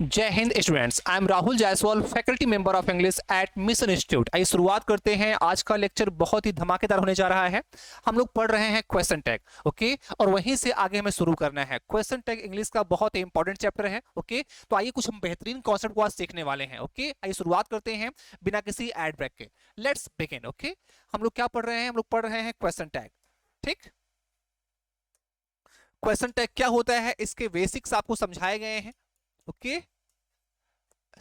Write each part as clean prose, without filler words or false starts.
जय Hind students, I am Rahul Jaiswal, faculty member of English at mission institute. आइए शुरुआत करते हैं। आज का लेक्चर बहुत ही धमाकेदार होने जा रहा है। हम लोग पढ़ रहे हैं क्वेश्चन टैग, ओके, और वहीं से आगे हमें शुरू करना है। क्वेश्चन टैग इंग्लिश का बहुत ही इंपॉर्टेंट चैप्टर है, ओके। तो आइए कुछ हम बेहतरीन कॉन्सेप्ट को आज सीखने वाले हैं, ओके। आइए शुरुआत करते हैं बिना किसी एड ब्रेक के। Let's begin, okay. हम लोग क्या पढ़ रहे हैं? हम लोग पढ़ रहे हैं क्वेश्चन टैग, ठीक। क्वेश्चन टैग क्या होता है, इसके बेसिक्स आपको समझाए गए हैं, ओके।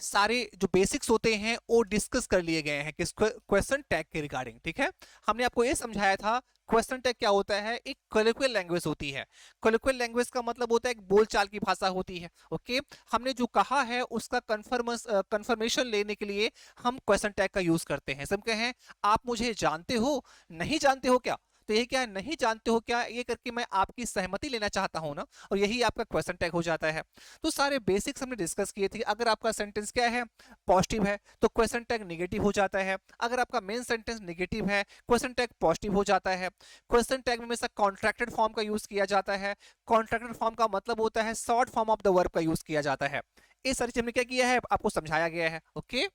सारे जो बेसिक्स होते हैं वो डिस्कस कर लिए गए हैं किस क्वेश्चन टैग के रिगार्डिंग, ठीक है। हमने आपको ये समझाया था क्वेश्चन टैग क्या होता है। एक कॉलिक्वियल लैंग्वेज होती है। कॉलिक्वियल लैंग्वेज का मतलब होता है एक बोलचाल की भाषा होती है, ओके। हमने जो कहा है उसका कंफर्मेशन लेने के लिए हम क्वेश्चन टैग का यूज करते हैं। सब कहें आप मुझे जानते हो, नहीं जानते हो क्या, तो ये क्या है, नहीं जानते हो क्या, ये करके मैं आपकी सहमति लेना चाहता हूं ना, और यही आपका क्वेश्चन टैग हो जाता है। तो सारे बेसिक्स हमने डिस्कस किए थे। अगर आपका सेंटेंस क्या है, पॉजिटिव है, तो क्वेश्चन टैग नेगेटिव हो जाता है। अगर आपका मेन सेंटेंस नेगेटिव है, क्वेश्चन टैग पॉजिटिव हो जाता है। क्वेश्चन टैग में हमेशा कॉन्ट्रैक्टेड फॉर्म का यूज किया जाता है। कॉन्ट्रैक्टेड फॉर्म का मतलब होता है short form of the verb का यूज किया जाता है। ये सारी चीज हमने क्या किया है, आपको समझाया गया है, ओके।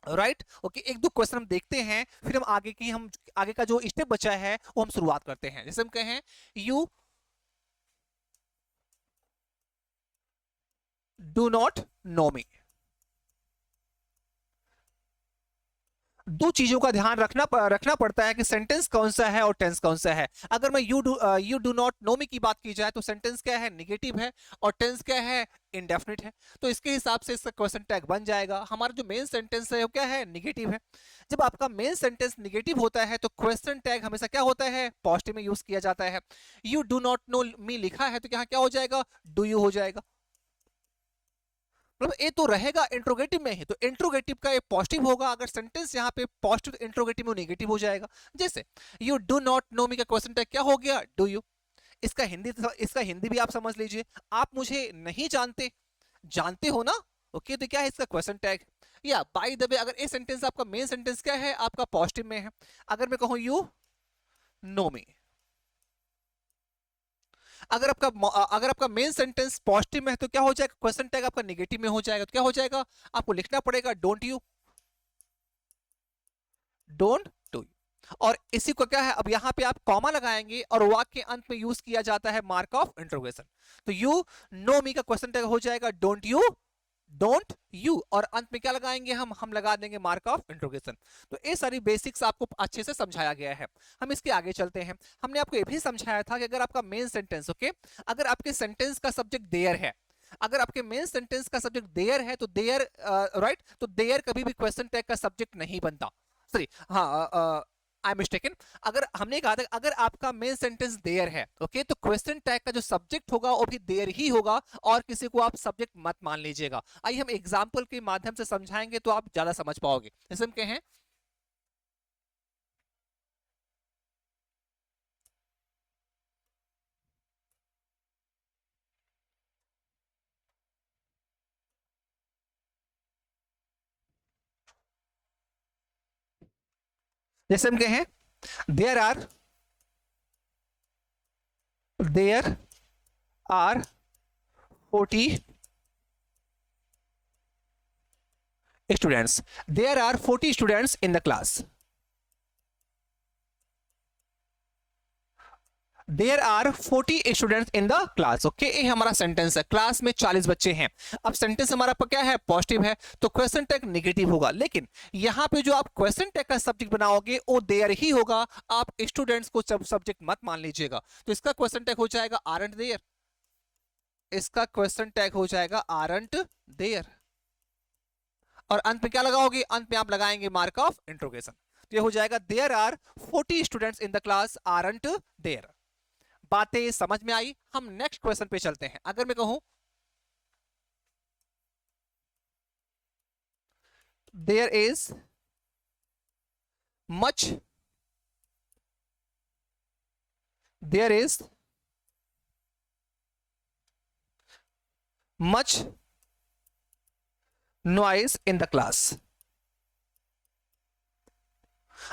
Right, okay. एक दो क्वेश्चन हम देखते हैं, फिर हम आगे का जो स्टेप बचा है वो हम शुरुआत करते हैं। जैसे हम कहें यू डू नॉट नो मी। दो चीजों का ध्यान रखना पड़ता है कि सेंटेंस कौन सा है और टेंस कौन सा है। अगर मैं यू डू नॉट नो मी की बात की जाए तो सेंटेंस क्या है, निगेटिव है, और टेंस क्या है, इंडेफिनिट है। तो इसके हिसाब से इसका क्वेश्चन टैग बन जाएगा। हमारा जो मेन सेंटेंस है वो क्या है, निगेटिव है। जब आपका मेन सेंटेंस निगेटिव होता है तो क्वेश्चन टैग हमेशा क्या होता है, पॉजिटिव में यूज किया जाता है। यू डू नॉट नो मी लिखा है तो यहाँ क्या हो जाएगा, डू यू हो जाएगा। मतलब ये तो रहेगा इंट्रोगेटिव में ही, तो इंट्रोगेटिव का ये पॉजिटिव होगा। अगर सेंटेंस यहाँ पे पॉजिटिव इंट्रोगेटिव में नेगेटिव हो जाएगा। जैसे यू डू नॉट नो मी का क्वेश्चन टैग क्या हो गया, डू यू। इसका हिंदी भी आप समझ लीजिए, आप मुझे नहीं जानते, जानते हो ना, ओके। तो क्या है इसका क्वेश्चन टैग। या बाय द वे, अगर ये सेंटेंस आपका मेन सेंटेंस क्या है, आपका पॉजिटिव में है। अगर मैं कहूं यू नो मी, अगर आपका मेन सेंटेंस पॉजिटिव में है तो क्या हो जाएगा, क्वेश्चन टैग आपका नेगेटिव में हो जाएगा। तो क्या हो जाएगा, आपको लिखना पड़ेगा don't you, don't do you. और इसी को क्या है, अब यहां पे आप कॉमा लगाएंगे और वाक्य के अंत में यूज किया जाता है मार्क ऑफ इंट्रोगेशन। तो यू नो मी का क्वेश्चन टैग हो जाएगा डोंट यू, और अंत में क्या लगाएंगे, हम लगा देंगे मार्क ऑफ इंट्रोगेशन। तो ये सारी बेसिक्स आपको अच्छे से समझाया गया है। हम इसके आगे चलते हैं। हमने आपको ये भी समझाया था कि अगर आपका मेन सेंटेंस, ओके, अगर आपके सेंटेंस का सब्जेक्ट देयर है, अगर आपके मेन सेंटेंस का सब्जेक्ट देयर है तो देयर, राइट, तो देयर कभी भी क्वेश्चन टैग का सब्जेक्ट नहीं बनता। सॉरी, हाँ, आई एम मिस्टेकन। अगर हमने कहा था अगर आपका मेन सेंटेंस देयर है, ओके, तो क्वेश्चन टैग का जो सब्जेक्ट होगा वो भी देयर ही होगा, और किसी को आप सब्जेक्ट मत मान लीजिएगा। आइए हम एग्जांपल के माध्यम से समझाएंगे तो आप ज्यादा समझ पाओगे। जैसे हम कहें जैसे हम कहें there are there are 40 students, there are 40 students in the class, there are 40 students in the class, okay. ये हमारा सेंटेंस है, क्लास में 40 बच्चे हैं। अब सेंटेंस हमारा क्या है, पॉजिटिव है, तो क्वेश्चन टैग नेगेटिव होगा। लेकिन यहाँ पे जो आप क्वेश्चन टैग का सब्जेक्ट बनाओगे वो देयर ही होगा, आप स्टूडेंट्स को सब्जेक्ट मत मान लीजिएगा। तो इसका क्वेश्चन टैग हो जाएगा आरंट देयर, इसका क्वेश्चन टैग हो जाएगा आरंट देयर, और अंत में क्या लगाओगे, अंत में आप लगाएंगे मार्क ऑफ इंट्रोगेशन। तो ये हो जाएगा there are 40 students in the class aren't there. बातें समझ में आई। हम नेक्स्ट क्वेश्चन पे चलते हैं। अगर मैं कहूं there is much, there is much noise in the class.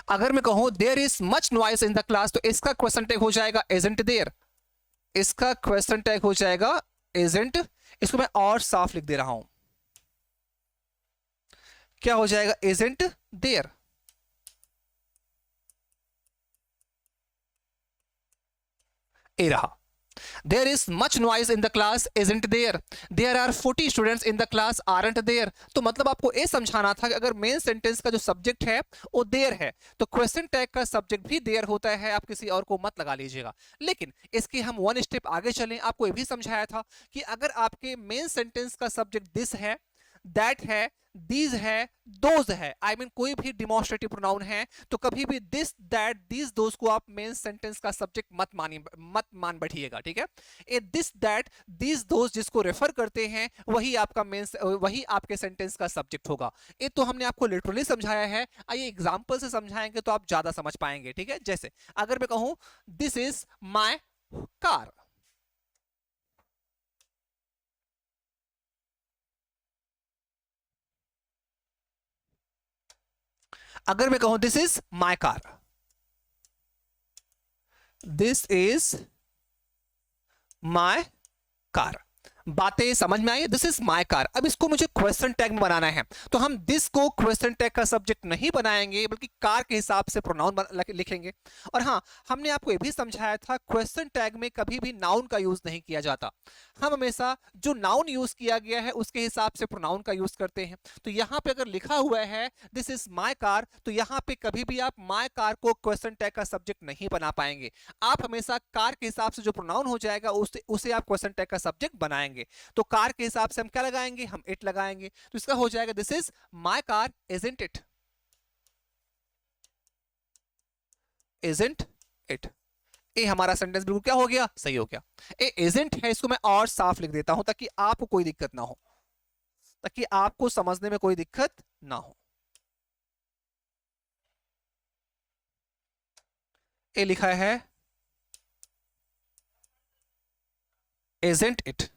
अगर मैं कहूं there is much noise in the class तो इसका क्वेश्चन टैग हो जाएगा इजंट देयर, इसका क्वेश्चन टैग हो जाएगा इजंट। इसको मैं और साफ लिख दे रहा हूं, क्या हो जाएगा, isn't there। ए रहा, there is much noise in the class isn't there, there are 40 students in the class aren't there। तो मतलब आपको ये समझाना था कि अगर मेन सेंटेंस का जो सब्जेक्ट है वो देयर है तो क्वेश्चन टैग का सब्जेक्ट भी देयर होता है, आप किसी और को मत लगा लीजिएगा। लेकिन इसके हम वन स्टेप आगे चलें, आपको ये भी समझाया था कि अगर आपके मेन सेंटेंस का सब्जेक्ट दिस है, दैट है, दीज है, दोज है, आई मीन कोई भी डिमॉन्स्ट्रेटिव प्रोनाउन है, तो कभी भी दिस, दैट, दीज, दोज को आप मेन सेंटेंस का सब्जेक्ट मत मान बैठिएगा, ठीक है। ये दिस, दैट, दीज, दोज जिसको रेफर करते हैं वही आपका वही आपके सेंटेंस का सब्जेक्ट होगा। ये तो हमने आपको लिटरली समझाया है, आइए एग्जांपल से समझाएंगे तो आप ज्यादा समझ पाएंगे, ठीक है। जैसे अगर मैं कहूं दिस इज माय कार, अगर मैं कहूं this is my car, this is my car, बातें समझ में आई, दिस इज माय कार। अब इसको मुझे क्वेश्चन टैग में बनाना है तो हम दिस को क्वेश्चन टैग का सब्जेक्ट नहीं बनाएंगे बल्कि कार के हिसाब से प्रोनाउन लिखेंगे। और हाँ, हमने आपको ये भी समझाया था क्वेश्चन टैग में कभी भी नाउन का यूज नहीं किया जाता, हम हमेशा जो नाउन यूज किया गया है उसके हिसाब से प्रोनाउन का यूज करते हैं। तो यहाँ पे अगर लिखा हुआ है दिस इज माय कार तो यहाँ पे कभी भी आप माय कार को क्वेश्चन टैग का सब्जेक्ट नहीं बना पाएंगे, आप हमेशा कार के हिसाब से जो प्रोनाउन हो जाएगा उसे आप क्वेश्चन टैग का सब्जेक्ट बनाएंगे। तो कार के हिसाब से हम क्या लगाएंगे, हम इट लगाएंगे, तो इसका हो जाएगा this is my car isn't it, isn't it. ए हमारा सेंटेंस बिल्कुल क्या हो गया, सही हो गया। ए इजंट है, इसको मैं और साफ लिख देता हूं ताकि आपको कोई दिक्कत ना हो, ताकि आपको समझने में कोई दिक्कत ना हो। ए लिखा है इजंट इट,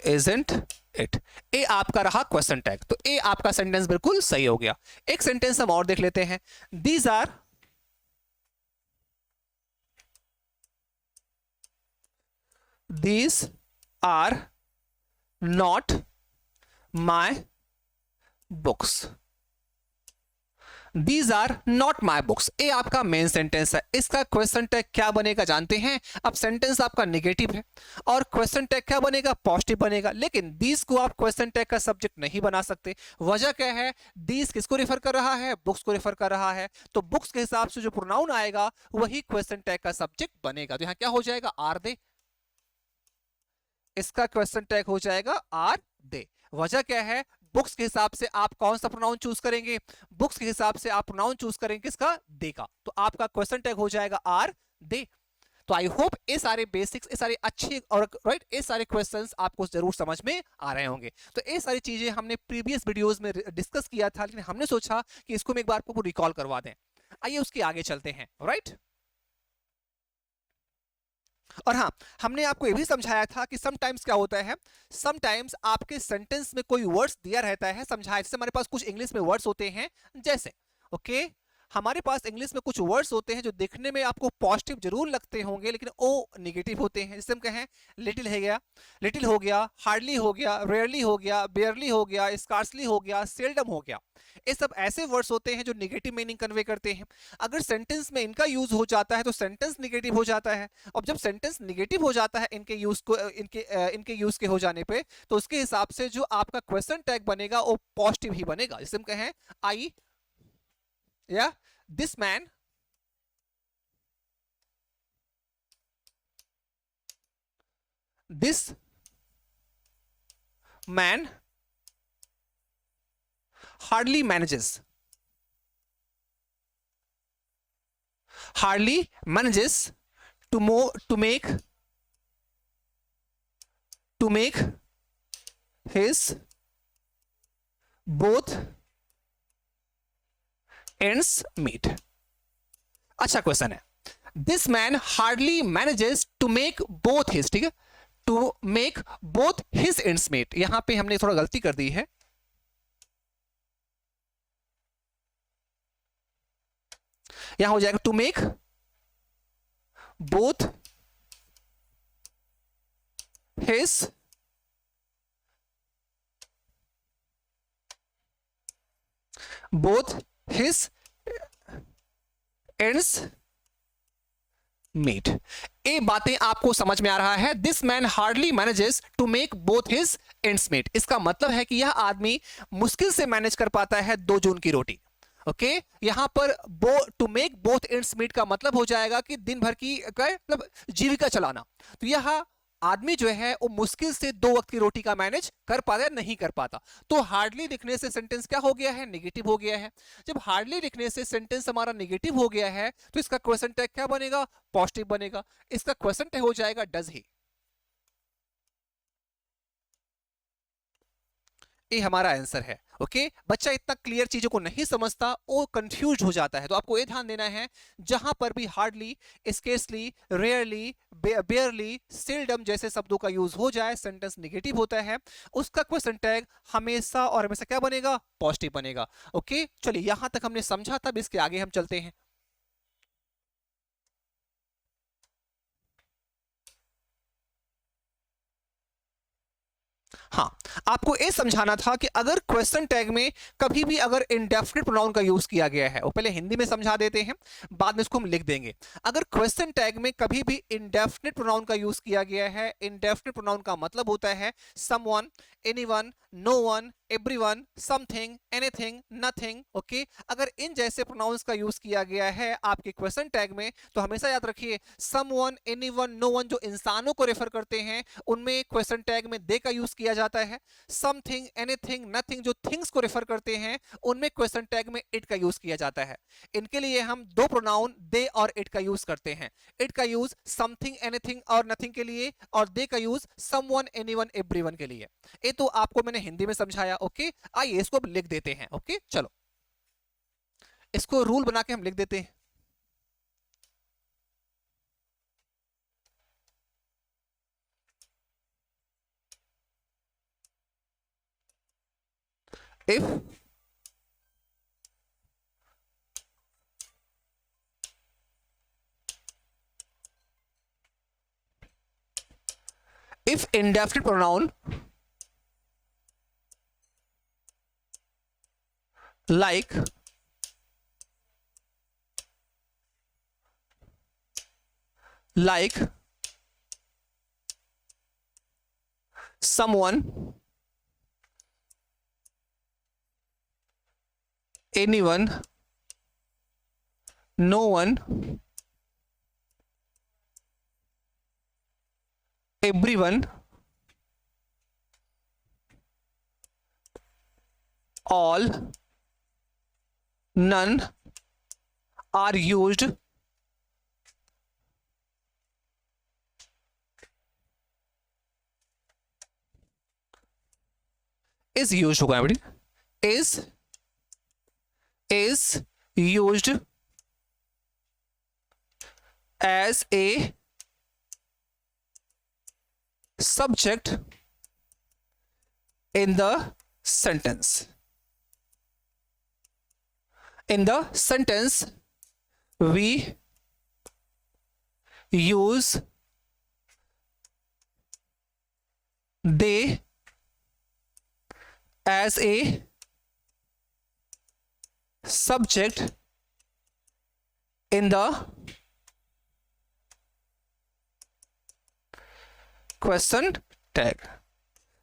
isn't it। ए आपका रहा क्वेश्चन टैग, तो ए आपका सेंटेंस बिल्कुल सही हो गया। एक सेंटेंस हम और देख लेते हैं, these are not my books, these are not my books. ए आपका मेन सेंटेंस है, इसका क्वेश्चन टैग क्या बनेगा जानते हैं। अब सेंटेंस आपका नेगेटिव है और क्वेश्चन टैग क्या बनेगा, पॉजिटिव बनेगा, लेकिन दीज को आप क्वेश्चन टैग का सब्जेक्ट नहीं बना सकते। वजह क्या है, दीज किसको रिफर कर रहा है, बुक्स को रिफर कर रहा है, तो बुक्स के हिसाब से जो प्रोनाउन आएगा वही क्वेश्चन टैग का सब्जेक्ट बनेगा। तो यहां क्या हो जाएगा, आर दे, इसका क्वेश्चन टैग हो जाएगा आर दे। वजह क्या है, बुक्स के हिसाब से आप कौन सा प्रोनाउन चूज करेंगे, बुक्स के हिसाब से आप प्रोनाउन चूज करेंगे किसका, दे का, तो आपका क्वेश्चन टैग हो जाएगा आर दे। तो आई होप ये सारे बेसिक्स, ये सारे अच्छे और राइट ये सारे क्वेश्चंस आपको जरूर समझ में आ रहे होंगे। तो ये सारी चीजें हमने प्रीवियस वीडियोस में डिस्कस किया था, लेकिन हमने सोचा कि इसको मैं एक बार आपको रिकॉल करवा दें। आइए उसके आगे चलते हैं, राइट। और हाँ, हमने आपको ये भी समझाया था कि समटाइम्स क्या होता है, समटाइम्स आपके सेंटेंस में कोई वर्ड्स दिया रहता है, समझाया, जैसे हमारे पास कुछ इंग्लिश में वर्ड्स होते हैं, जैसे ओके हमारे पास इंग्लिश में कुछ वर्ड्स होते हैं जो देखने में आपको पॉजिटिव जरूर लगते होंगे लेकिन वो निगेटिव होते हैं। जैसे हम कहें लिटिल है गया, लिटिल हो गया, हार्डली हो गया, रेयरली हो गया, बेयरली हो गया, स्कार्सली हो गया, सेल्डम हो गया, ये सब ऐसे वर्ड्स होते हैं जो नेगेटिव मीनिंग कन्वे करते हैं। अगर सेंटेंस में इनका यूज हो जाता है तो सेंटेंस नेगेटिव हो जाता है, और जब सेंटेंस नेगेटिव हो जाता है इनके यूज को इनके यूज के हो जाने पे, तो उसके हिसाब से जो आपका क्वेश्चन टैग बनेगा वो पॉजिटिव ही बनेगा। जैसे हम कहें आई या this man hardly manages to make his both ends meet। अच्छा क्वेश्चन है, this man hardly manages to make both his, ठीक है, to make both his ends meet. यहां पे हमने थोड़ा गलती कर दी है, यहां हो जाएगा to make both his both his ends meet. ये बातें आपको समझ में आ रहा है? This man hardly manages to make both his ends meet. इसका मतलब है कि यह आदमी मुश्किल से मैनेज कर पाता है दो जून की रोटी। ओके यहां पर to make both ends meet का मतलब हो जाएगा कि दिन भर की मतलब जीविका चलाना। तो यह आदमी जो है वो मुश्किल से दो वक्त की रोटी का मैनेज कर पाता है, नहीं कर पाता। तो हार्डली लिखने से सेंटेंस क्या हो गया है? नेगेटिव हो गया है। जब हार्डली लिखने से सेंटेंस हमारा नेगेटिव हो गया है तो इसका क्वेश्चन टैग क्या बनेगा? पॉजिटिव बनेगा। इसका क्वेश्चन टैग हो जाएगा डज ही। ये हमारा आंसर है। ओके बच्चा इतना क्लियर चीजों को नहीं समझता, वो कंफ्यूज हो जाता है। तो आपको ये ध्यान देना है जहां पर भी हार्डली, स्केर्सली, रेयरली, बेयरली, सेल्डम जैसे शब्दों का यूज हो जाए, सेंटेंस नेगेटिव होता है, उसका क्वेश्चन टैग हमेशा और हमेशा क्या बनेगा? पॉजिटिव बनेगा। ओके चलिए यहां तक हमने समझा था, इसके आगे हम चलते हैं। हाँ आपको ये समझाना था कि अगर क्वेश्चन टैग में कभी भी अगर इंडेफिनिट प्रोनाउन का यूज किया गया है, वो पहले हिंदी में समझा देते हैं, बाद में इसको हम लिख देंगे। अगर क्वेश्चन टैग में कभी भी इंडेफिनिट प्रोनाउन का यूज किया गया है, इंडेफिनिट प्रोनाउन का मतलब होता है someone, anyone, no one, everyone, something, anything, nothing. Okay अगर इन जैसे प्रोनाउंस का यूज किया गया है आपके क्वेश्चन टैग में तो हमेशा याद रखिए समवन, एनीवन, नो वन जो इंसानों को रेफर करते हैं उनमें क्वेश्चन टैग में दे का यूज किया जाता है। समथिंग, एनीथिंग, नथिंग जो थिंग्स को रेफर करते हैं उनमें क्वेश्चन टैग में इट का यूज किया जाता है। इनके लिए हम दो प्रोनाउन दे और इट का यूज करते हैं। इट का यूज समथिंग, एनीथिंग और नथिंग के लिए, और दे का यूज समवन, एनीवन, एवरीवन के लिए। ये तो आपको मैंने हिंदी में समझाया। ओके आइए इसको अब लिख देते हैं। ओके चलो इसको रूल बना के हम लिख देते हैं। if if indefinite pronoun like someone, anyone, no one, everyone, all, none are used is used होगा बेटी, is used as a subject in the sentence. In the sentence we use they as a subject in the question tag.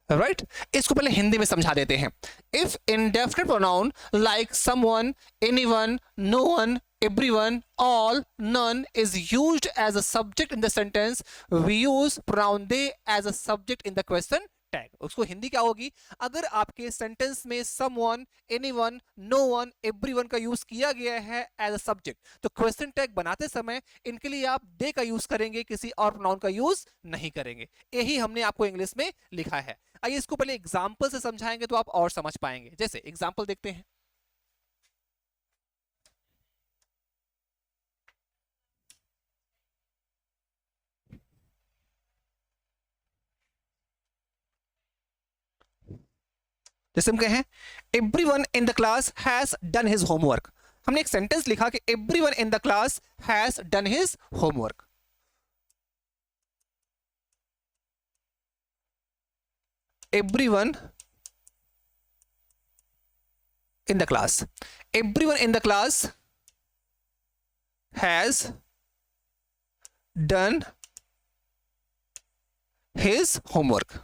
Right इसको पहले हिंदी में समझा देते हैं। If indefinite pronoun like someone, anyone, no one, everyone, all, none is used as a subject in the sentence, we use pronoun they as a subject in the question tag. उसको हिंदी क्या होगी? अगर आपके सेंटेंस में someone, anyone, no one, everyone का use किया गया है एज अ सब्जेक्ट, तो क्वेश्चन टैग बनाते समय इनके लिए आप दे का यूज करेंगे, किसी और प्रोनाउन का यूज नहीं करेंगे। यही हमने आपको इंग्लिश में लिखा है। आइए इसको पहले एग्जाम्पल से समझाएंगे तो आप और समझ पाएंगे। जैसे एग्जाम्पल देखते हैं। जैसे हम कहें everyone in the class has done his homework. हमने एक सेंटेंस लिखा कि everyone in the class has done his homework. Everyone in the class. Everyone in the class has done his homework.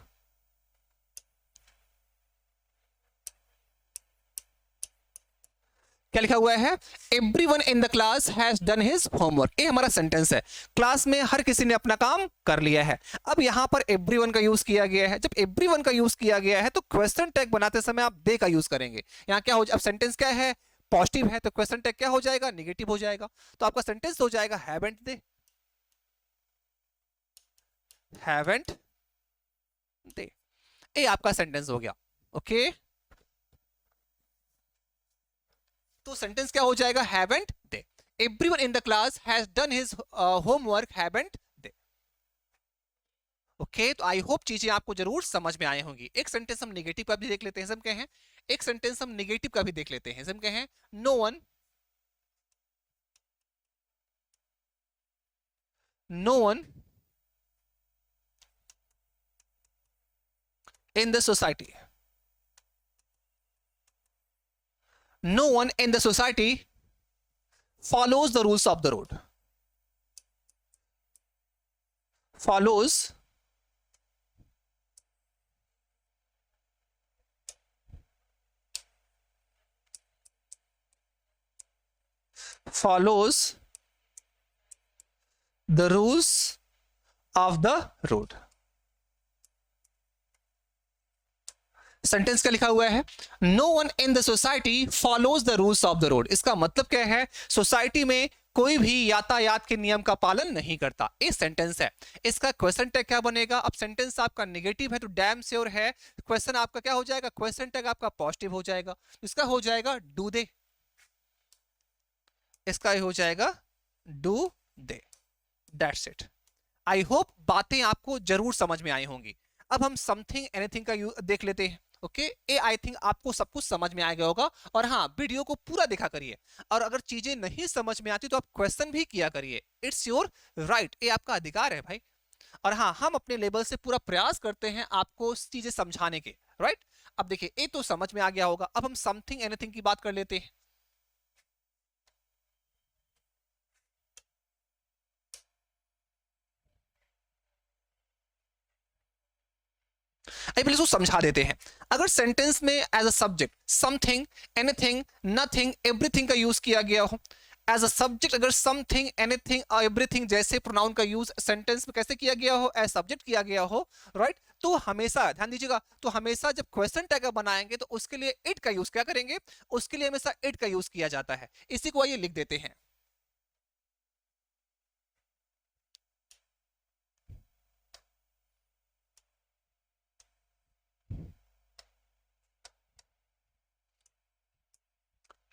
क्या लिखा हुआ है? Everyone in the class has done his homework. ये हमारा सेंटेंस है. क्लास में हर किसी ने अपना काम कर लिया है. अब यहां पर एवरीवन का यूज किया गया है. जब एवरीवन का यूज किया गया है तो क्वेश्चन टैग बनाते समय आप दे का यूज करेंगे. यहां क्या हो, अब सेंटेंस क्या है? पॉजिटिव है, तो क्वेश्चन टैग क्या हो जाएगा? निगेटिव हो जाएगा. तो आपका सेंटेंस हो जाएगा हैवंट दे. हैवंट दे. ये आपका सेंटेंस हो गया. ओके, तो सेंटेंस क्या हो जाएगा? Haven't they. Everyone in the class has done his homework, haven't they. Okay, तो आई होप चीजें आपको जरूर समझ में आए होंगी. एक सेंटेंस हम नेगेटिव का भी देख लेते हैं. हम कहें, एक सेंटेंस हम नेगेटिव का भी देख लेते हैं. हम कहें, no one, no one in the society, no one in the society follows the rules of the road, follows the rules of the road. Sentence क्या लिखा हुआ है? No one in the society follows the rules of the road. इसका मतलब क्या है? Society में कोई भी यातायात के नियम का पालन नहीं करता. एक सेंटेंस है. इसका क्वेश्चन टैग क्या बनेगा? अब सेंटेंस आपका नेगेटिव है तो डैम श्योर है क्वेश्चन आपका क्या हो जाएगा? क्वेश्चन टैग आपका पॉजिटिव हो जाएगा. इसका हो जाएगा डू दे. इसका हो जाएगा do they. That's it. I hope बातें आपको जरूर समझ में आई होंगी. अब हम समथिंग एनीथिंग का देख लेते हैं. ओके, ये आई थिंक आपको सब कुछ समझ में आ गया होगा. और हाँ, वीडियो को पूरा देखा करिए. और अगर चीजें नहीं समझ में आती तो आप क्वेश्चन भी किया करिए. इट्स योर राइट, ये आपका अधिकार है भाई. और हाँ, हम अपने लेवल से पूरा प्रयास करते हैं आपको चीजें समझाने के. राइट, अब देखिए, ये तो समझ में आ गया होगा. अब हम समथिंग एनीथिंग की बात कर लेते हैं. पहले इसको समझा देते हैं. अगर सेंटेंस में as a subject something, anything, nothing, everything का यूज किया गया हो, एज अ सब्जेक्ट अगर समथिंग, एनीथिंग और एवरीथिंग जैसे प्रोनाउन का यूज सेंटेंस में कैसे किया गया हो? एज सब्जेक्ट किया गया हो. राइट, तो हमेशा ध्यान दीजिएगा, तो हमेशा जब क्वेश्चन टैग बनाएंगे तो उसके लिए इट का यूज क्या करेंगे? उसके लिए हमेशा इट का यूज किया जाता है. इसी को आइए लिख देते हैं.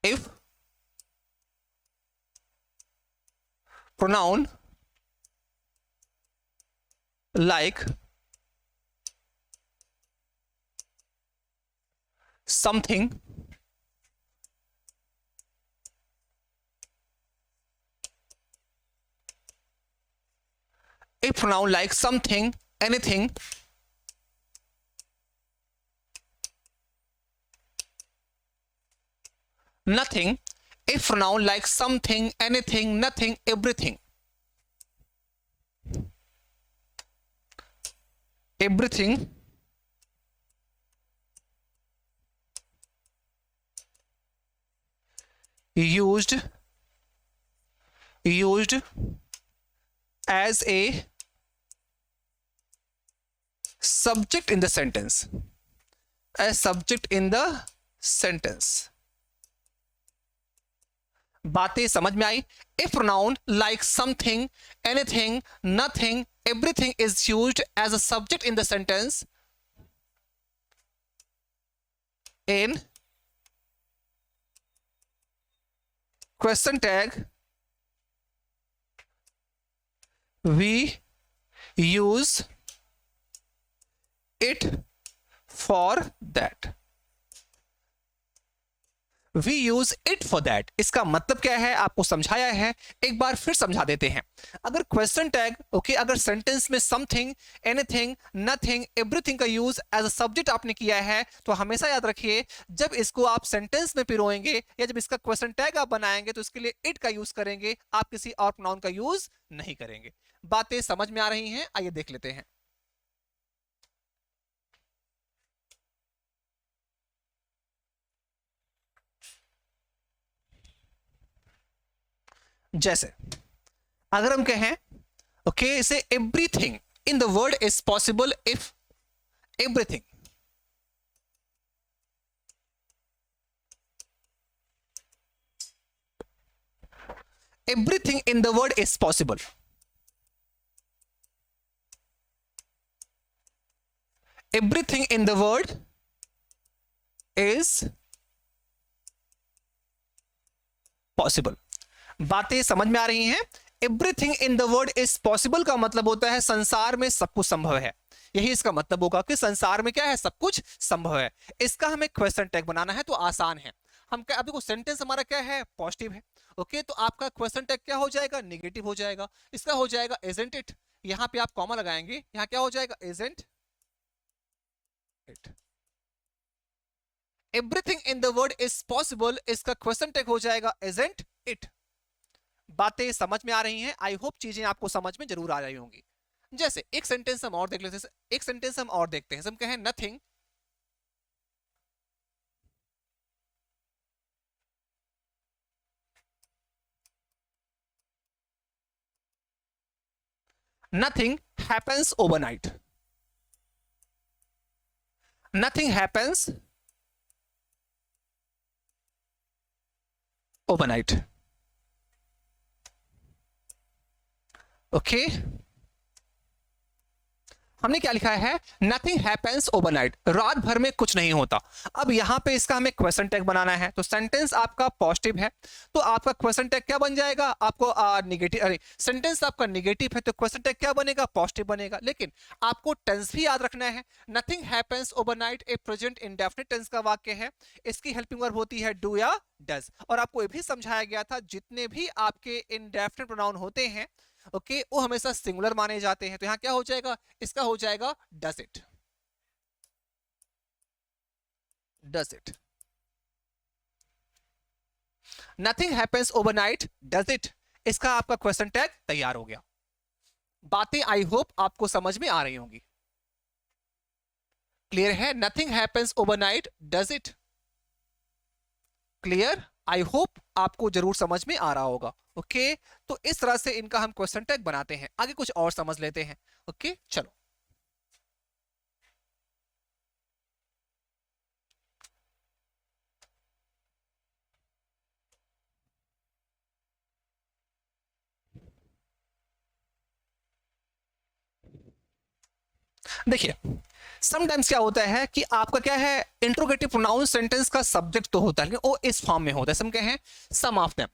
If pronoun like something, a pronoun like something, anything, nothing, a pronoun like something, anything, nothing, everything. Everything used as a subject in the sentence. As subject in the sentence. बातें समझ में आई? A pronoun like something, anything, nothing, everything is used as a subject in the sentence in question tag. We use it for that. We use it for that. इसका मतलब क्या है आपको समझाया है, एक बार फिर समझा देते हैं। अगर क्वेश्चन टैग ओके अगर सेंटेंस में समथिंग, एनीथिंग, नथिंग, एवरीथिंग का यूज एज अ सब्जेक्ट आपने किया है तो हमेशा याद रखिए जब इसको आप सेंटेंस में पिरोएंगे या जब इसका क्वेश्चन टैग आप बनाएंगे तो इसके लिए इट का यूज करेंगे, आप किसी और प्रोनाउन का यूज नहीं करेंगे। बातें समझ में आ रही हैं? आइए देख लेते हैं। जैसे अगर हम कहें ओके से everything in the world is possible if everything, everything in the world is possible, everything in the world is possible। बातें समझ में आ रही हैं? Everything in the world is possible का मतलब होता है संसार में सब कुछ संभव है। यही इसका मतलब होगा कि संसार में क्या है, सब कुछ संभव है। इसका हमें क्वेश्चन टैग बनाना है तो आसान है। हम क्या, अब देखो सेंटेंस हमारा क्या है, पॉजिटिव है। ओके तो आपका क्वेश्चन टैग क्या हो जाएगा, नेगेटिव हो जाएगा। इसका हो जाएगा इजंट इट, यहां पे आप कॉमा लगाएंगे, यहां क्या हो जाएगा, isn't it. Everything in the world is possible, इसका क्वेश्चन टैग हो जाएगा इजंट इट। बातें समझ में आ रही हैं? आई होप चीजें आपको समझ में जरूर आ रही होंगी। जैसे एक सेंटेंस हम और देख लेते हैं, एक सेंटेंस हम और देखते हैं। हम कहें nothing nothing happens overnight, nothing happens overnight। Okay हमने क्या लिखा है, नथिंग हैपेंस ओवरनाइट, रात भर में कुछ नहीं होता। अब यहां पे इसका हमें क्वेश्चन टैग बनाना है तो सेंटेंस आपका पॉजिटिव है तो आपका क्वेश्चन टैग क्या बन जाएगा, आपको नेगेटिव, अरे सेंटेंस आपका नेगेटिव है तो क्वेश्चन टैग क्या बनेगा, पॉजिटिव बनेगा। लेकिन आपको टेंस भी याद रखना है। नथिंग हैपेंस ओवरनाइट एक प्रेजेंट इंडेफिनिट टेंस का वाक्य है, इसकी हेल्पिंग वर्ब होती है डू या डज। और आपको ये भी समझाया गया था जितने भी आपके इंडेफिनिट प्रोनाउन होते हैं ओके वो हमेशा सिंगुलर माने जाते हैं। तो यहां क्या हो जाएगा, इसका हो जाएगा does it, does it. Nothing happens overnight, does it, इसका आपका क्वेश्चन टैग तैयार हो गया। बातें आई होप आपको समझ में आ रही होंगी। क्लियर है? Nothing happens overnight, does it. Clear? I hope आपको जरूर समझ में आ रहा होगा। ओके तो इस तरह से इनका हम क्वेश्चन टैग बनाते हैं। आगे कुछ और समझ लेते हैं। ओके चलो देखिए समटाइम्स क्या होता है कि आपका क्या है, इंट्रोगेटिव प्रोनाउन सेंटेंस का सब्जेक्ट तो होता है लेकिन वो इस फॉर्म में होता है। हम कहें some of them,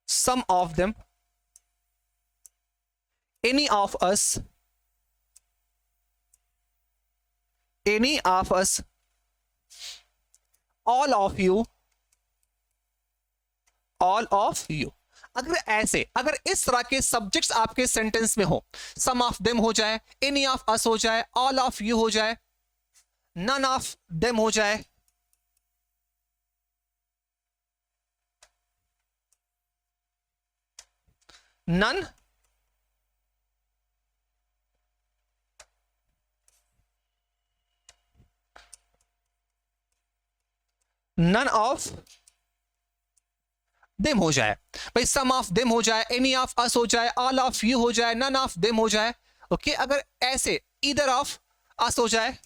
some of them, any of us, any of us, all of you, all of you। अगर ऐसे, अगर इस तरह के सब्जेक्ट्स आपके सेंटेंस में हो, सम ऑफ देम हो जाए, एनी ऑफ अस हो जाए, ऑल ऑफ यू हो जाए, नन ऑफ देम हो जाए, नन नन ऑफ देम हो जाए, भाई सम ऑफ देम हो जाए, एनी ऑफ अस हो जाए, ऑल ऑफ यू हो जाए, नन ऑफ देम हो जाए। ओके अगर ऐसे ईदर ऑफ अस हो जाए,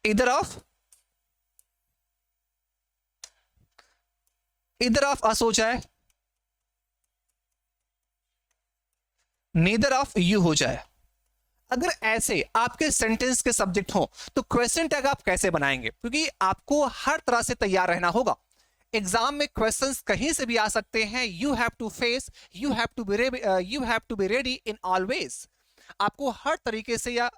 ईदर ऑफ अस हो जाए, नीदर ऑफ यू हो जाए। अगर ऐसे आपके सेंटेंस के सब्जेक्ट हो तो क्वेश्चन टैग आप कैसे बनाएंगे, क्योंकि आपको हर तरह से तैयार रहना होगा। एग्जाम में क्वेश्चंस कहीं से भी आ सकते हैं। You have to face, you have to be ready in always. आपको हर तरीके से या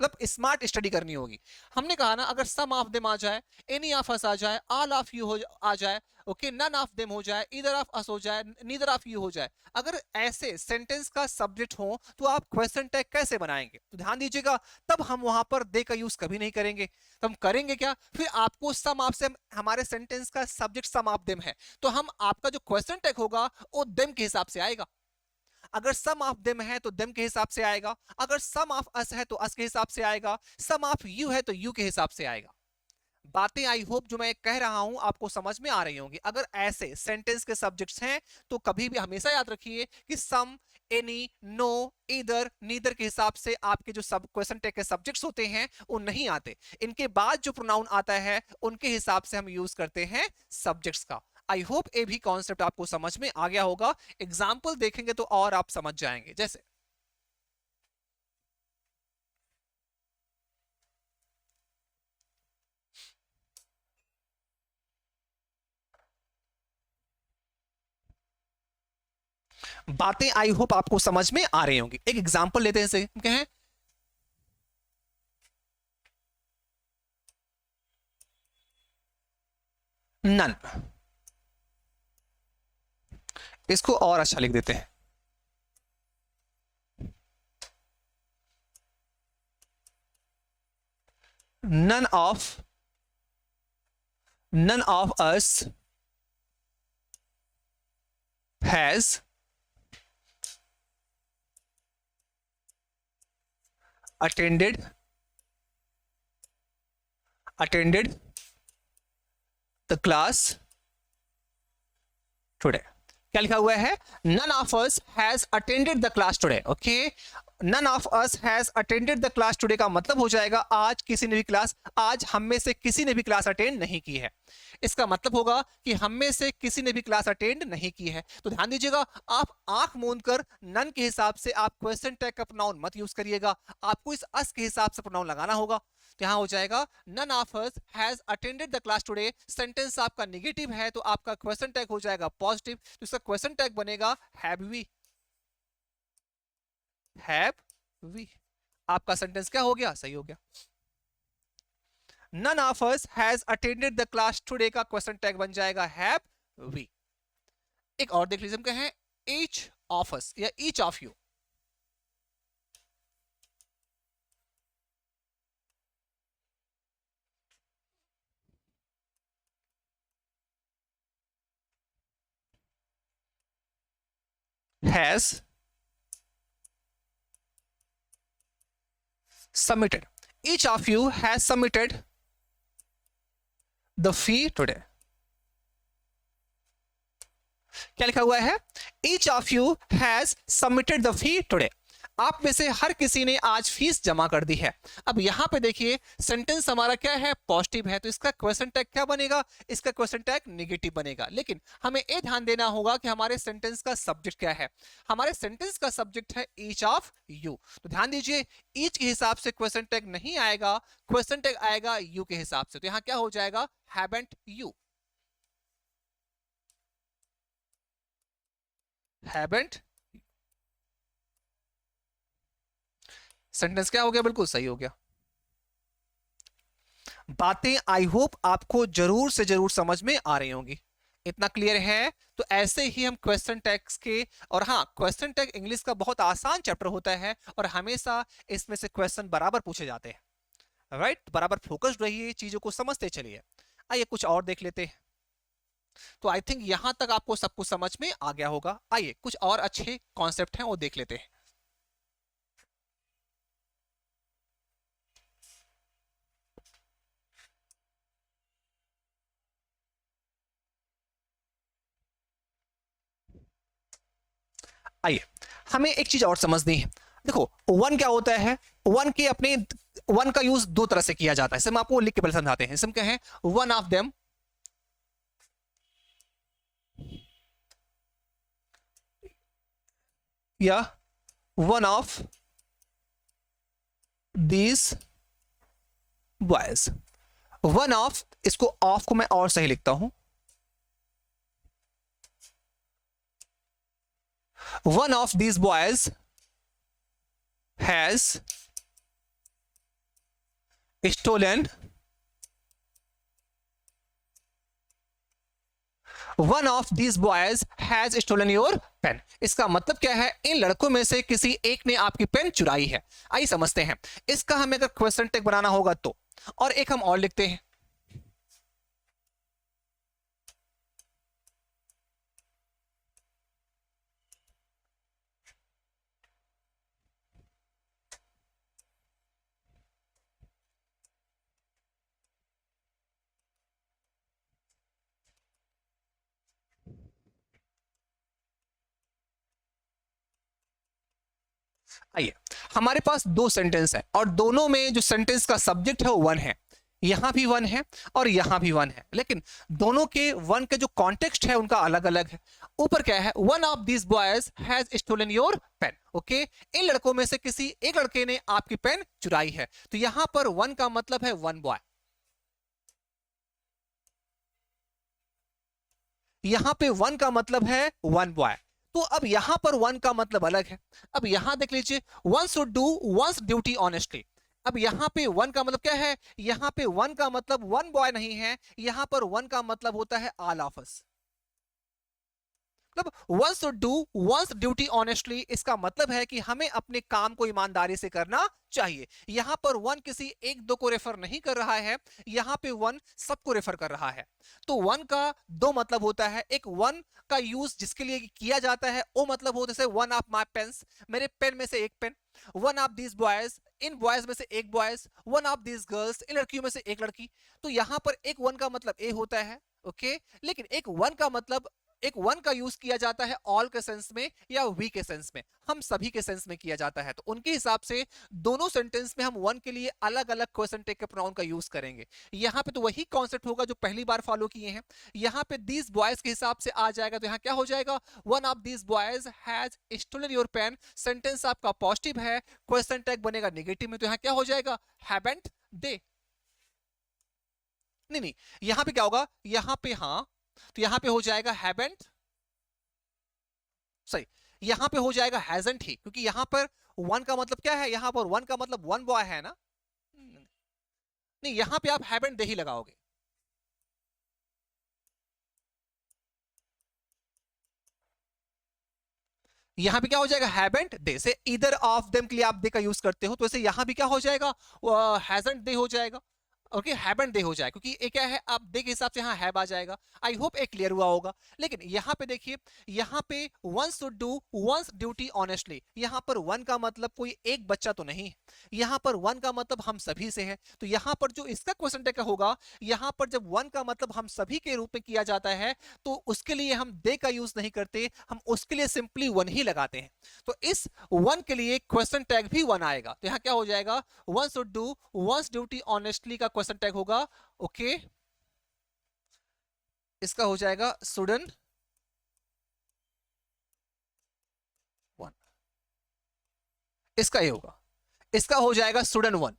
मतलब स्मार्ट स्टडी करनी होगी। हमने कहा ना, अगर सम ऑफ देम आ जाए, एनी ऑफ अस आ जाए, ऑल ऑफ यू हो आ जाए, ओके, नन ऑफ देम हो जाए, ईदर ऑफ अस हो जाए, नीदर ऑफ यू हो जाए, अगर ऐसे सेंटेंस का सब्जेक्ट हो तो आप क्वेश्चन टैग कैसे बनाएंगे? तो ध्यान दीजिएगा, तब हम वहां पर दे का यूज कभी नहीं करेंगे। तो हम करेंगे क्या? फिर आपको सम ऑफ से, हमारे सेंटेंस का सब्जेक्ट सम ऑफ देम है, तो हम आपका जो क्वेश्चन टैग होगा वो देम के हिसाब से आएगा। अगर सम ऑफ देम है तो देम के हिसाब से आएगा, अगर सम ऑफ अस है तो अस के हिसाब से आएगा, सम ऑफ यू है तो यू के हिसाब से आएगा। बातें आई होप जो मैं कह रहा हूं आपको समझ में आ रही होंगी। अगर ऐसे सेंटेंस के सब्जेक्ट्स हैं तो कभी भी हमेशा याद रखिए कि सम, एनी, नो, ईदर, नीदर के हिसाब से आपके जो सब क्वेश्चन टैग के सब्जेक्ट्स होते हैं वो नहीं आते। इनके बाद जो प्रोनाउन आता है उनके हिसाब से हम यूज करते हैं सब्जेक्ट्स का। आई होप ये भी कॉन्सेप्ट आपको समझ में आ गया होगा। एग्जाम्पल देखेंगे तो और आप समझ जाएंगे। जैसे बातें आई होप आपको समझ में आ रही होंगी। एक एग्जाम्पल लेते हैं, से क्या है, नन। इसको और अच्छा लिख देते हैं, none of us has attended the class today। क्या लिखा हुआ है? none of us has attended the class today। Okay, none of us has attended the class today का मतलब हो जाएगा आज किसी ने भी क्लास, आज हम में से किसी ने भी क्लास अटेंड नहीं की है। इसका मतलब होगा कि हम में से किसी ने भी क्लास अटेंड नहीं की है। तो ध्यान दीजिएगा, आप आंख मूंद कर नन के हिसाब से आप क्वेश्चन टैग का प्रोनाउन मत यूज करिएगा, आपको इस अस के हिसाब से प्रोनाउन लगाना होगा। तो यहां हो जाएगा none of us has attended the class today. Sentence आपका नेगेटिव है तो आपका क्वेश्चन टैग हो जाएगा पॉजिटिव, तो इसका क्वेश्चन टैग बनेगा हैव वी। हैव वी, आपका सेंटेंस क्या हो गया? सही हो गया। none of us has attended the class today का क्वेश्चन टैग बन जाएगा have we। एक और देख लीजिए, हम क्या है, each of us या each of you। has submitted, each of you has submitted the fee today। क्या लिखा हुआ है? each of you has submitted the fee today। आप में से हर किसी ने आज फीस जमा कर दी है। अब यहां पे देखिए सेंटेंस हमारा क्या है? पॉजिटिव है, तो इसका क्वेश्चन टैग क्या बनेगा? इसका क्वेश्चन टैग नेगेटिव बनेगा। लेकिन हमें यह ध्यान देना होगा कि हमारे सेंटेंस का सब्जेक्ट क्या है। हमारे सेंटेंस का सब्जेक्ट है ईच ऑफ यू। तो ध्यान दीजिए, ईच के हिसाब से क्वेश्चन टैग नहीं आएगा, क्वेश्चन टैग आएगा यू के हिसाब से। तो यहां क्या हो जाएगा? Haven't you, haven't. सेंटेंस क्या हो गया? बिल्कुल सही हो गया। बातें आई होप आपको जरूर से जरूर समझ में आ रही होंगी। इतना क्लियर है? तो ऐसे ही हम क्वेश्चन टैग्स के, और हाँ, क्वेश्चन टैग इंग्लिश का बहुत आसान चैप्टर होता है और हमेशा इसमें से क्वेश्चन बराबर पूछे जाते हैं। राइट, बराबर फोकस्ड रहिए, चीजों को समझते चलिए। आइए कुछ और देख लेते हैं। तो आई थिंक यहां तक आपको सब कुछ समझ में आ गया होगा। आइए कुछ और अच्छे कॉन्सेप्ट हैं वो देख लेते हैं। आइए, हमें एक चीज और समझनी है। देखो, वन क्या होता है? वन के अपने, वन का यूज दो तरह से किया जाता है। हम आपको लिख के पहले समझाते हैं। क्या है? वन ऑफ देम, या one of these boys. One of, इसको ऑफ को मैं और सही लिखता हूं, one of these boys has stolen one of these boys has stolen your pen. इसका मतलब क्या है, इन लड़कों में से किसी एक ने आपकी पेन चुराई है। आइए समझते हैं इसका हमें अगर क्वेश्चन टैग बनाना होगा तो, और एक हम और लिखते हैं। आइए, हमारे पास दो सेंटेंस है और दोनों में जो सेंटेंस का सब्जेक्ट है वो वन है, यहां भी वन है और यहां भी वन है, लेकिन दोनों के वन के जो कॉन्टेक्स्ट है उनका अलग अलग है। ऊपर क्या है, one of this boys has stolen your pen. Okay, इन लड़कों में से किसी एक लड़के ने आपकी पेन चुराई है, तो यहां पर वन का मतलब है वन बॉय, यहां पे वन का मतलब है वन बॉय। तो अब यहां पर वन का मतलब अलग है। अब यहां देख लीजिए, one should do one's duty honestly. अब यहां पे वन का मतलब क्या है, यहां पे वन का मतलब वन बॉय नहीं है, यहां पर वन का मतलब होता है ऑल ऑफ अस। मतलब one should do one's duty honestly, इसका मतलब है कि हमें अपने काम को ईमानदारी से करना चाहिए। यहां पर वन किसी एक दो को रेफर नहीं कर रहा है, यहां पे वन सबको रेफर कर रहा है। तो वन का दो मतलब होता है, एक वन का यूज जिसके लिए किया जाता है वो मतलब होता है वन ऑफ माई पेन्स, मेरे पेन में से एक pen. One of these boys, इन बॉयज में से एक boys. One of these girls, इन लड़कियों में से एक लड़की। तो यहां पर एक वन का मतलब ए होता है, ओके, लेकिन एक वन का मतलब, एक वन का यूज किया जाता है ऑल के सेंस में या वी के सेंस में, हम सभी के सेंस में किया जाता है। तो उनके हिसाब से दोनों सेंटेंस में हम वन के लिए अलग अलग क्वेश्चन टेक के प्रोनाउन का यूज करेंगे। यहां पे तो वही कॉन्सेप्ट होगा जो पहली बार फॉलो किए हैं। यहां पे दीज बॉयज के हिसाब से आ जाएगा, तो यहां क्या हो जाएगा, one of these boys has stolen your pen. Sentence आपका पॉजिटिव है, क्वेश्चन टैग बनेगा नेगेटिव में, तो यहां क्या हो जाएगा, हैवंट दे। नहीं नहीं, यहां पे क्या होगा, यहां पे हाँ, तो यहां पे हो जाएगा हैवंट, सही, यहां पे हो जाएगा हैजंट ही, क्योंकि यहां पर वन का मतलब क्या है, यहां पर वन का मतलब वन बॉय है ना। नहीं, यहां पे आप हैवंट दे ही लगाओगे। यहां पे क्या हो जाएगा, हैवंट दे से इधर ऑफ देम के लिए आप दे का यूज करते हो, तो ऐसे यहां भी क्या हो जाएगा, हैजंट दे हो जाएगा। ओके, हैवंट दे हो जाए, क्योंकि ये क्या है, आप दे के हिसाब से यहाँ हैव आ जाएगा। आई होप एक क्लियर हुआ होगा। लेकिन यहाँ पे देखिए, यहाँ पे one should do one's duty honestly, यहाँ पर वन का मतलब कोई एक बच्चा तो नहीं है, यहाँ पर वन का मतलब हम सभी से है। तो यहाँ पर जो इसका क्वेश्चन टैग होगा, यहाँ पर जब वन का मतलब हम सभी के रूप में किया जाता है, तो उसके लिए हम दे का यूज नहीं करते, हम उसके लिए सिंपली वन ही लगाते हैं। तो इस वन के लिए क्वेश्चन टैग भी वन आएगा। तो यहाँ क्या हो जाएगा, one should do one's duty honestly का क्वेश्चन टैग होगा, ओके, इसका हो जाएगा स्टूडेंट वन, इसका ये होगा, इसका हो जाएगा स्टूडेंट वन।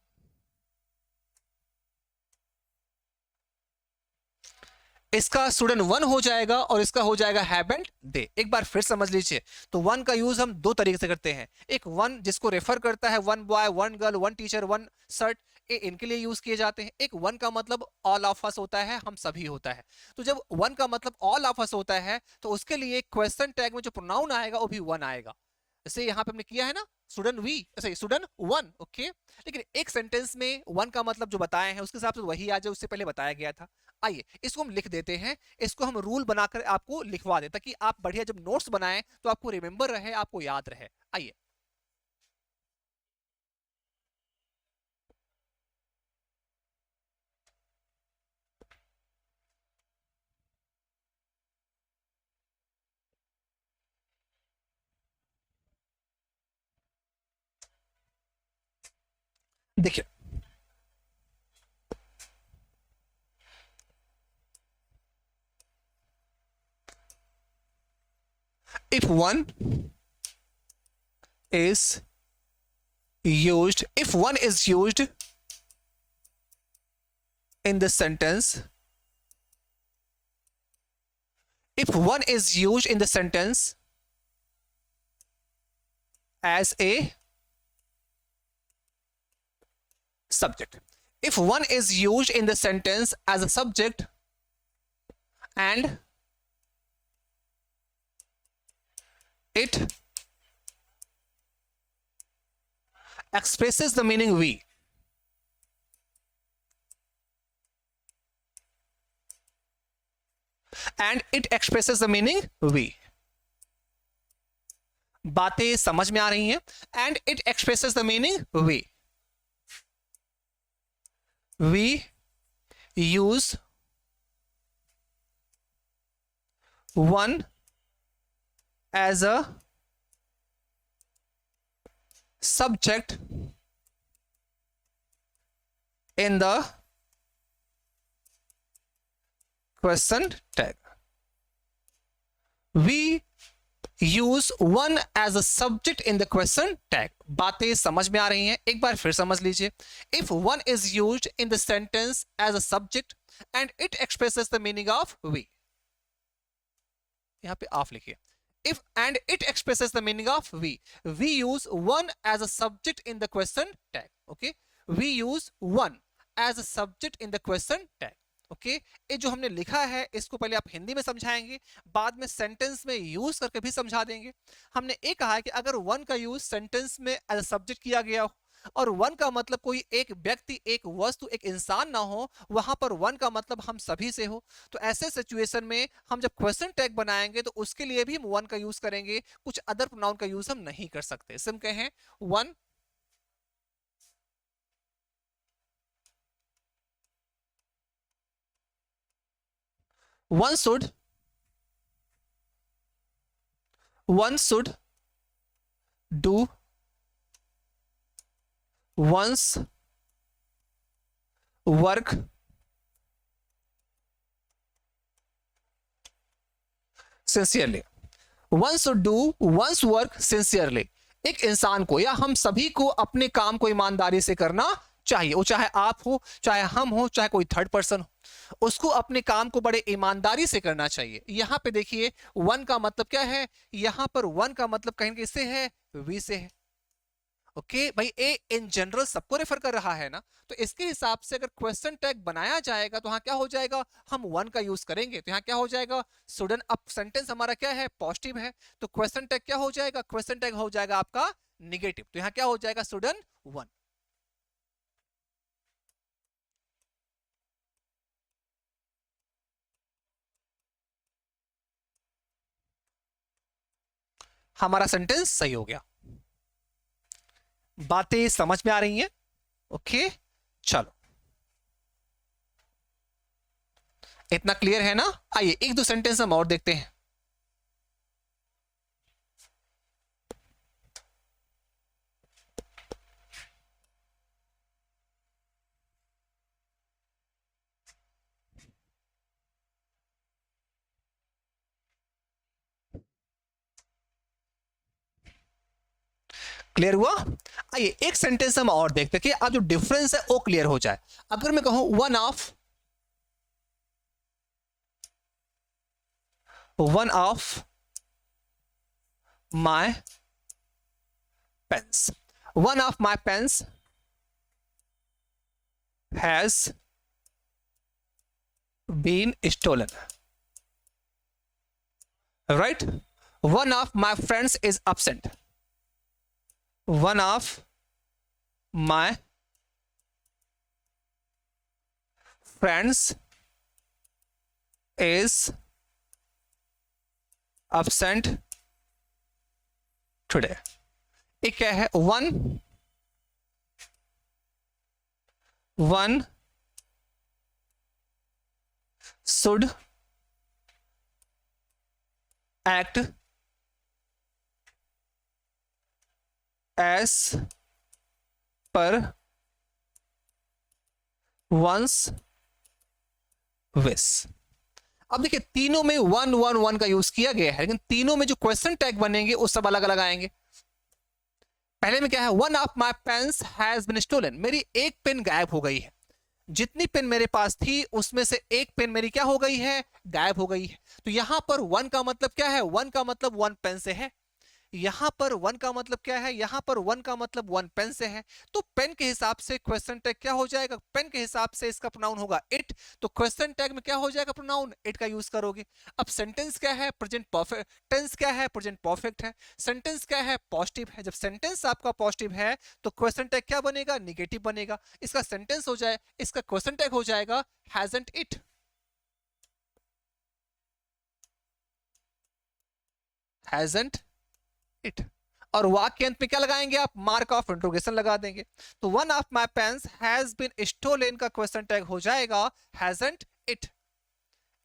इसका स्टूडेंट वन हो जाएगा और इसका हो जाएगा हैवंट दे। एक बार फिर समझ लीजिए, तो वन का यूज हम दो तरीके से करते हैं। एक वन जिसको रेफर करता है, one boy, one girl, one teacher, one shirt, इनके लिए यूज किए जाते हैं। एक वन का मतलब ऑल ऑफ अस होता है, हम सभी होता है। तो जब वन का मतलब ऑल ऑफ अस होता है, तो उसके लिए क्वेश्चन टैग में जो प्रोनाउन आएगा वो भी वन आएगा। जैसे यहाँ पे हमने किया है ना, student we, student one, okay. लेकिन एक सेंटेंस में वन का मतलब जो बताए हैं उसके हिसाब से वही आ जाए, उससे पहले बताया गया था। आइए इसको हम लिख देते हैं, इसको हम रूल बनाकर आपको लिखवा दें, ताकि आप बढ़िया जब नोट्स बनाएं तो आपको रिमेंबर रहे, आपको याद रहे। आइए, देखिए, if one is if one is used in the sentence, if one is used in the sentence as a subject. If one is used in the sentence as a subject and it expresses the meaning we, and it expresses the meaning we. बातें समझ में आ रही हैं? And it expresses the meaning we. We use one as a subject in the question tag. We use one as a subject in the question tag. बातें समझ में आ रही हैं? एक बार फिर समझ लीजिए. If one is used in the sentence as a subject and it expresses the meaning of we. यहां पे आप लिखिए. If and it expresses the meaning of we use one as a subject in the question tag. Okay, we use one as a subject in the question tag. Okay ये जो हमने लिखा है इसको पहले आप हिंदी में समझाएंगे, बाद में सेंटेंस में यूज करके भी समझा देंगे. हमने ये कहा है कि अगर वन का यूज सेंटेंस में एज अ सब्जेक्ट किया गया हो और वन का मतलब कोई एक व्यक्ति, एक वस्तु, एक इंसान ना हो, वहां पर वन का मतलब हम सभी से हो, तो ऐसे सिचुएशन में हम जब क्वेश्चन टैग बनाएंगे तो उसके लिए भी हम वन का यूज करेंगे, कुछ अदर प्रोनाउन का यूज हम नहीं कर सकते. सिम कहें one, one should do one's work sincerely. One should do one's work sincerely. एक इंसान को या हम सभी को अपने काम को ईमानदारी से करना चाहिए. वो चाहे आप हो, चाहे हम हो, चाहे कोई थर्ड पर्सन हो, उसको अपने काम को बड़े ईमानदारी से करना चाहिए. यहां पे देखिए वन का मतलब क्या है, यहां पर वन का मतलब कहेंगे इससे है, वी से है. ओके भाई, ए इन जनरल सबको रेफर कर रहा है ना, तो इसके हिसाब से अगर क्वेश्चन टैग बनाया जाएगा तो यहां क्या हो जाएगा, हम वन का यूज करेंगे तो यहां क्या हो जाएगा, शुडन. अब सेंटेंस हमारा क्या है, पॉजिटिव है, तो क्वेश्चन टैग क्या हो जाएगा, क्वेश्चन टैग हो जाएगा आपका निगेटिव, तो यहां क्या हो जाएगा, शुडन वन. हमारा सेंटेंस सही हो गया. बातें समझ में आ रही हैं? ओके चलो, इतना क्लियर है ना. आइए एक दो सेंटेंस हम और देखते हैं. क्लियर हुआ? आइए एक सेंटेंस हम और देखते हैं कि अब जो डिफरेंस है वो क्लियर हो जाए. अगर मैं कहूं one of my pens, one of my pens has been stolen. Right, one of my friends is absent. One of my friends is absent today. एक क्या है, one should act as per one's wish. अब देखिए तीनों में one one one का use किया गया है, लेकिन तीनों में जो क्वेश्चन टैग बनेंगे वो सब अलग अलग आएंगे. पहले में क्या है, one of my pens has been stolen, मेरी एक पेन गायब हो गई है. जितनी पेन मेरे पास थी उसमें से एक पेन मेरी क्या हो गई है, गायब हो गई है. तो यहां पर वन का मतलब क्या है, वन का मतलब वन पेन से है. यहां पर वन का मतलब क्या है, यहां पर वन का मतलब वन पेन से है, तो पेन के हिसाब से क्वेश्चन टैग क्या हो जाएगा, पेन के हिसाब से इसका प्रोनाउन होगा इट, तो क्वेश्चन टैग में क्या हो जाएगा, प्रोनाउन इट का यूज करोगे। अब सेंटेंस क्या है, प्रेजेंट परफेक्ट, टेंस क्या है, प्रेजेंट परफेक्ट है, सेंटेंस क्या है, पॉजिटिव है। जब सेंटेंस आपका पॉजिटिव है तो क्वेश्चन टैग क्या बनेगा, निगेटिव बनेगा। इसका सेंटेंस हो जाए, इसका क्वेश्चन टैग हो जाएगा हैजंट इट, हैजंट इट। और वाक्य अंत में क्या लगाएंगे आप, मार्क ऑफ इंट्रोगेशन लगा देंगे। तो one of my pens has been stolen का क्वेश्चन टैग हो जाएगा हैजंट इट।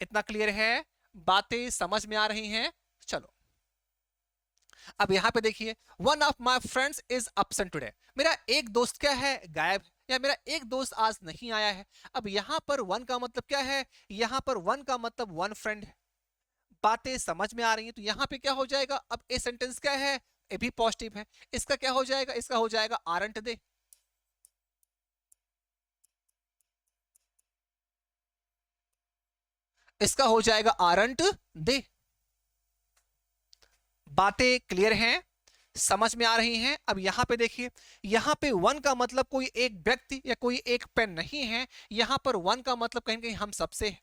इतना क्लियर है, बातें समझ में आ रही हैं। चलो अब यहां पे देखिए, one of my friends is absent today, मेरा एक दोस्त क्या है, गायब है, या मेरा एक दोस्त आज नहीं आया है। अब यहां पर वन का मतलब क्या है, यहां पर वन का मतलब वन फ्रेंड है। बातें समझ में आ रही हैं, तो यहां पे क्या हो जाएगा, अब ए सेंटेंस क्या है, ए भी पॉजिटिव है, इसका क्या हो जाएगा, इसका हो जाएगा आरंट दे। इसका हो जाएगा आरंट दे। बातें क्लियर हैं, समझ में आ रही हैं। अब यहां पे देखिए, यहां पे वन का मतलब कोई एक व्यक्ति या कोई एक पेन नहीं है, यहां पर वन का मतलब कहीं कहीं हम सबसे है।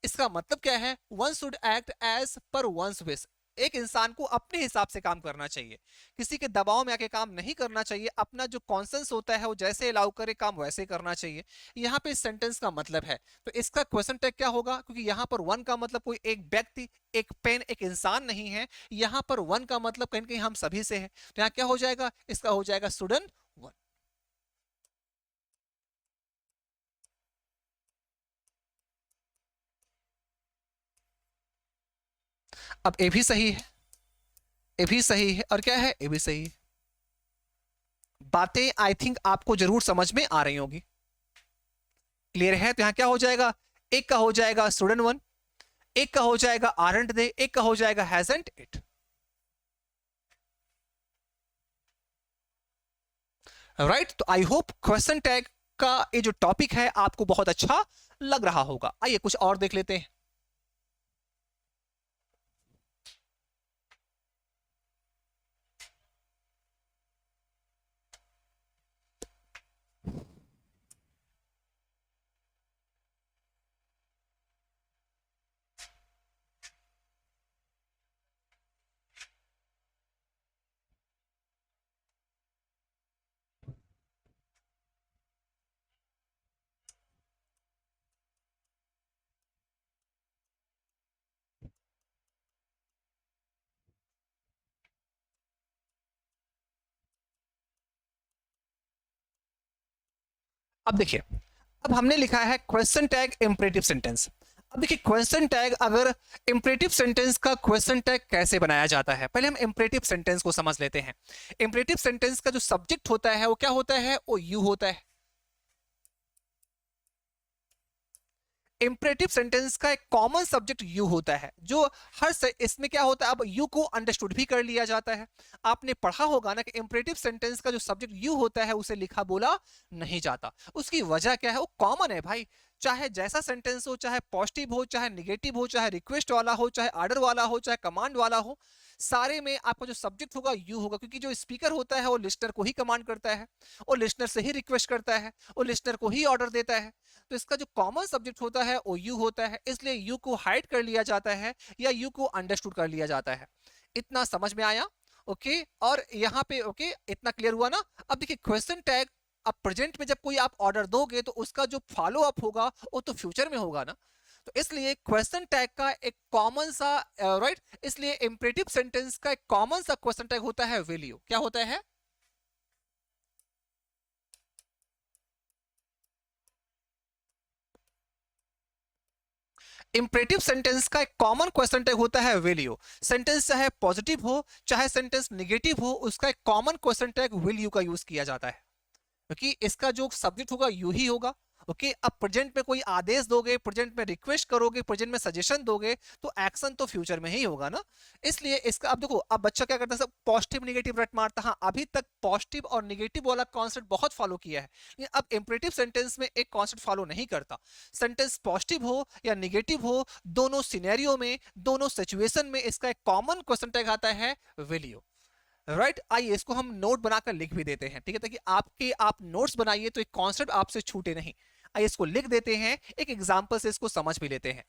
इसका मतलब क्या है, one should act as per one's wish, एक इंसान को अपने हिसाब से काम करना चाहिए, किसी के दबाव में आके काम नहीं करना चाहिए, अपना जो कॉन्सेंस होता है वो जैसे अलाउ करे काम वैसे करना चाहिए। यहाँ पे सेंटेंस का मतलब है, तो इसका क्वेश्चन टैग क्या होगा, क्योंकि यहाँ पर वन का मतलब कोई एक व्यक्ति, एक पेन, एक इंसान नहीं है, यहाँ पर वन का मतलब कहीं कहीं हम सभी से है, तो यहाँ क्या हो जाएगा, इसका हो जाएगा स्टूडेंट वन। अब ए भी सही है, ए भी सही है, और क्या है, ए भी सही है। बातें आई थिंक आपको जरूर समझ में आ रही होगी, क्लियर है। तो यहां क्या हो जाएगा, एक का हो जाएगा स्टूडेंट वन, एक का हो जाएगा आरंट दे, एक का हो जाएगा हैजंट इट। राइट, तो आई होप क्वेश्चन टैग का ये जो टॉपिक है आपको बहुत अच्छा लग रहा होगा। आइए कुछ और देख लेते हैं। अब देखिए, अब हमने लिखा है क्वेश्चन टैग इंपरेटिव सेंटेंस। अब देखिए क्वेश्चन टैग, अगर इंपरेटिव सेंटेंस का क्वेश्चन टैग कैसे बनाया जाता है, पहले हम इंपरेटिव सेंटेंस को समझ लेते हैं। इंपरेटिव सेंटेंस का जो सब्जेक्ट होता है वो क्या होता है, वो यू होता है। इंपरेटिव सेंटेंस का एक कॉमन सब्जेक्ट यू होता है, जो हर से इसमें क्या होता है, अब यू को अंडरस्टूड भी कर लिया जाता है। आपने पढ़ा होगा ना कि इंपरेटिव सेंटेंस का जो सब्जेक्ट यू होता है उसे लिखा बोला नहीं जाता। उसकी वजह क्या है, वो कॉमन है भाई, चाहे जैसा सेंटेंस हो, चाहे पॉजिटिव हो, चाहे निगेटिव हो, चाहे रिक्वेस्ट वाला हो, चाहे ऑर्डर वाला हो, चाहे कमांड वाला हो, सारे में आपका जो सब्जेक्ट होगा यू होगा, क्योंकि जो स्पीकर होता है वो लिस्नर को ही कमांड करता है, वो लिस्नर से ही रिक्वेस्ट करता है, वो लिस्नर को ही ऑर्डर देता है। तो इसका जो कॉमन सब्जेक्ट होता है वो यू होता है, इसलिए यू को हाइड कर लिया जाता है या यू को अंडरस्टूड कर लिया जाता है। इतना समझ में आया, ओके। और यहाँ पे ओके, इतना क्लियर हुआ ना। अब देखिए क्वेश्चन टैग, अब प्रेजेंट में जब कोई आप ऑर्डर दोगे तो उसका जो फॉलो अप होगा वो तो फ्यूचर में होगा ना, तो इसलिए क्वेश्चन टैग का एक कॉमन सा राइट, इसलिए इंपरेटिव सेंटेंस का एक कॉमन सा क्वेश्चन टैग होता है वैल्यू। क्या होता है, इंपरेटिव सेंटेंस का एक कॉमन क्वेश्चन टैग होता है वैल्यू। सेंटेंस चाहे पॉजिटिव हो चाहे सेंटेंस निगेटिव हो, उसका एक कॉमन क्वेश्चन टैग वैल्यू का यूज किया जाता है, क्योंकि इसका जो सब्जेक्ट होगा यू ही होगा। ओके, अब प्रेजेंट में कोई आदेश दोगे, प्रेजेंट में रिक्वेस्ट करोगे, प्रेजेंट में सजेशन दोगे, तो एक्शन तो फ्यूचर में ही होगा ना। इसलिए इसका अब देखो, अब बच्चा क्या करता है, सब पॉजिटिव निगेटिव रट मारता। हाँ, अभी तक पॉजिटिव और निगेटिव वाला कॉन्सेप्ट बहुत फॉलो किया है, लेकिन अब इंपरेटिव सेंटेंस में एक कॉन्सेप्ट फॉलो नहीं करता। सेंटेंस पॉजिटिव हो या निगेटिव हो, दोनों सिनेरियो में, दोनों सिचुएशन में इसका एक कॉमन क्वेश्चन टैग आता है वैल्यू। राइट आइए इसको हम नोट बनाकर लिख भी देते हैं, ठीक है, ताकि आप नोट्स बनाइए तो एक कॉन्सेप्ट आपसे छूटे नहीं। आइए इसको लिख देते हैं, एक एग्जांपल से इसको समझ भी लेते हैं।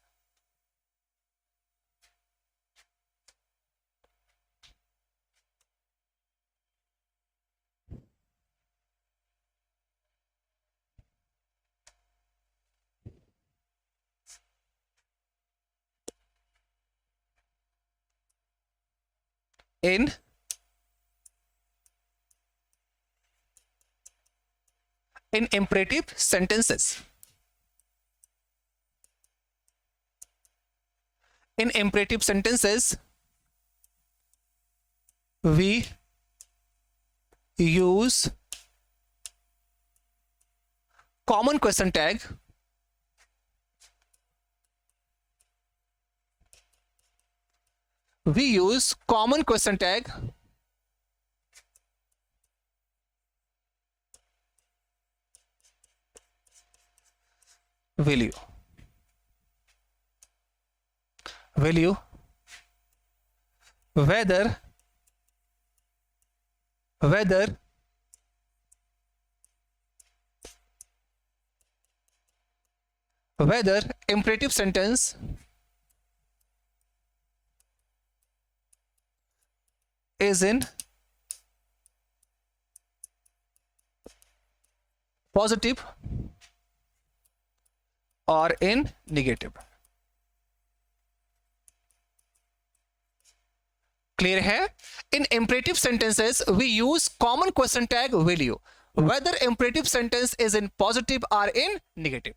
इन imperative sentences, in imperative sentences we use common question tag value whether imperative sentence is in positive or in negative। Clear है? इन imperative sentences we use common question tag value whether imperative sentence is in positive or in negative।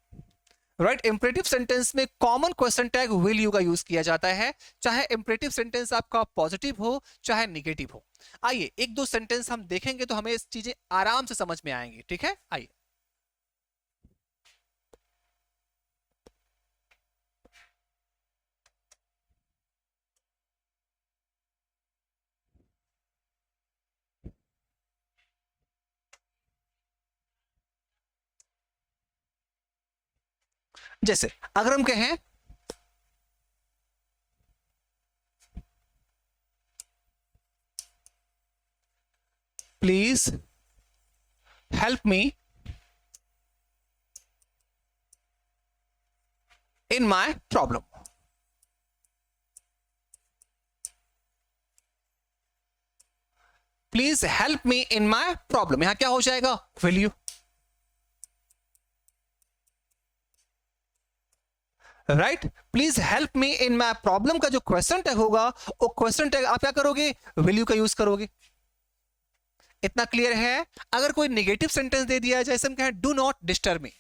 Right imperative sentence में common question tag will you का use किया जाता है, चाहे imperative sentence आपका positive हो चाहे निगेटिव हो। आइए एक दो सेंटेंस हम देखेंगे तो हमें इस चीजें आराम से समझ में आएंगी, ठीक है। आइए जैसे अगर हम कहें please help me in my problem, please help me in my problem, यहां क्या हो जाएगा? Will you. Right please help me in my problem का जो क्वेश्चन टैग होगा वो क्वेश्चन टैग आप क्या करोगे? विल यू का यूज करोगे। इतना क्लियर है? अगर कोई नेगेटिव सेंटेंस दे दिया जैसे हम कहें do not disturb me,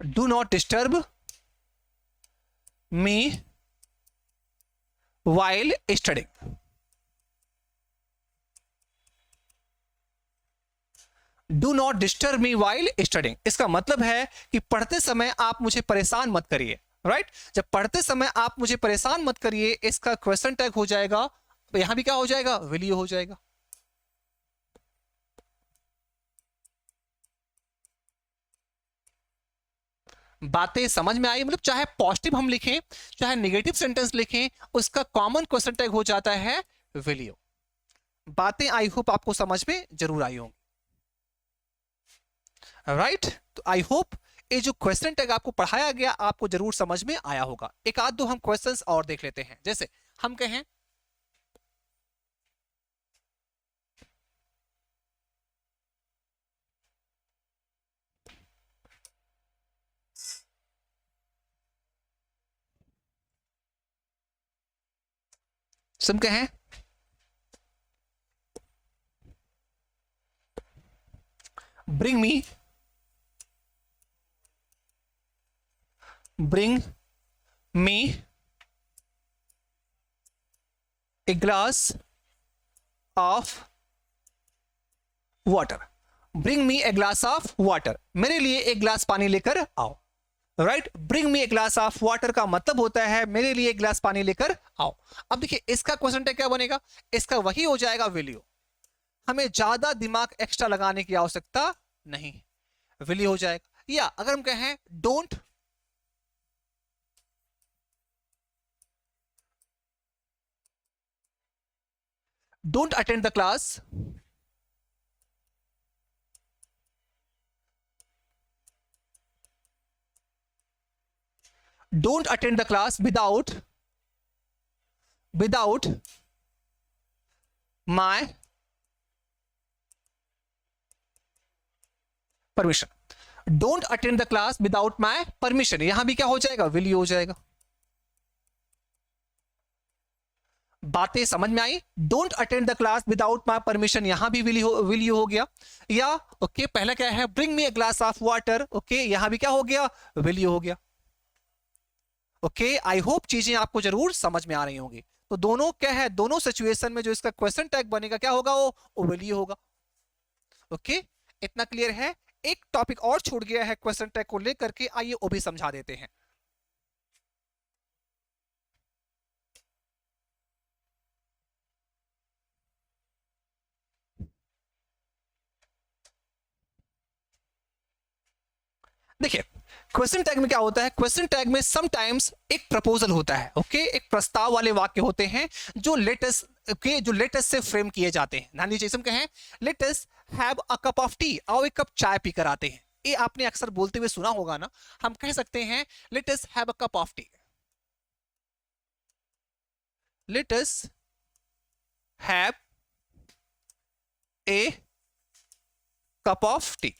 do not disturb me while studying, do not disturb me while studying, इसका मतलब है कि पढ़ते समय आप मुझे परेशान मत करिए। राइट जब पढ़ते समय आप मुझे परेशान मत करिए, इसका क्वेश्चन टैग हो जाएगा, तो यहां भी क्या हो जाएगा? विल यू हो जाएगा। बातें समझ में आई? मतलब चाहे पॉजिटिव हम लिखें चाहे नेगेटिव सेंटेंस लिखें, उसका कॉमन क्वेश्चन टैग हो जाता है विल यू। बातें आई होप आपको समझ में जरूर आई होंगी। राइट तो आई होप ये जो क्वेश्चन टैग आपको पढ़ाया गया आपको जरूर समझ में आया होगा। एक आध दो हम क्वेश्चंस और देख लेते हैं। जैसे हम कहें सब कहें bring me a glass of water, bring me a glass of water, मेरे लिए एक ग्लास पानी लेकर आओ। Right bring me a glass of water का मतलब होता है मेरे लिए एक ग्लास पानी लेकर आओ। अब देखिए इसका क्वेश्चन टैग क्या बनेगा? इसका वही हो जाएगा विल यू। हमें ज्यादा दिमाग एक्स्ट्रा लगाने की आवश्यकता नहीं। विल यू हो जाएगा। या अगर हम कहें don't don't attend the class, don't attend the class without my permission. Don't attend the class without my permission, यहां भी क्या हो जाएगा, विल यू हो जाएगा। बातें समझ में आई? Don't attend the class without my permission, यहां भी विल यू हो गया। या ओके पहला क्या है, bring me a glass of water, okay यहां भी क्या हो गया, विल यू हो गया। ओके आई होप चीजें आपको जरूर समझ में आ रही होंगी। तो दोनों क्या है, दोनों सिचुएशन में जो इसका क्वेश्चन टैग बनेगा क्या होगा, वो विल यू होगा। ओके इतना क्लियर है। एक टॉपिक और छूट गया है क्वेश्चन टैग को लेकर के, आइए वो भी समझा देते हैं। देखिए क्वेश्चन टैग में क्या होता है, क्वेश्चन टैग में समटाइम्स एक प्रपोजल होता है। ओके एक प्रस्ताव वाले वाक्य होते हैं जो लेटेस्ट जो लेटेस्ट से फ्रेम किए जाते हैं। ध्यान दीजिए, कहें latest have a cup of T, आओ एक कप चाय पीकर आते हैं। ये आपने अक्सर बोलते हुए सुना होगा ना। हम कह सकते हैं latest have a cup of T, latest have a cup of T.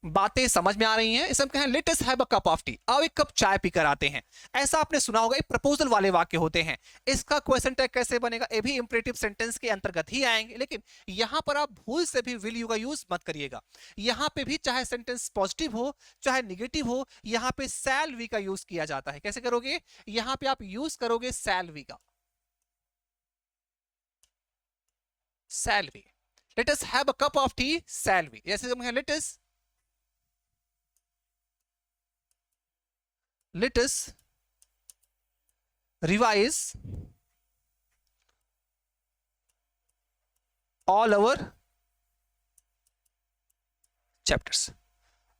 बातें समझ में आ रही हैं? इसे हम कहें late us have a cup of T, आओ एक कप चाय पीकर आते हैं। ऐसा आपने सुना होगा, प्रपोजल वाले वाक्य होते हैं। इसका क्वेश्चन टैग कैसे बनेगा, ये भी इंपरेटिव सेंटेंस के अंतर्गत ही आएंगे, लेकिन यहां पर आप भूल से भी विल यू का यूज मत करिएगा। यहां पे भी चाहे सेंटेंस पॉजिटिव हो चाहे निगेटिव हो, यहां पे शैल वी का यूज किया जाता है। कैसे करोगे, यहां पे आप यूज करोगे शैल वी का, shall we. Let us have a cup of tea, shall we. जैसे हम let us let us revise all our chapters,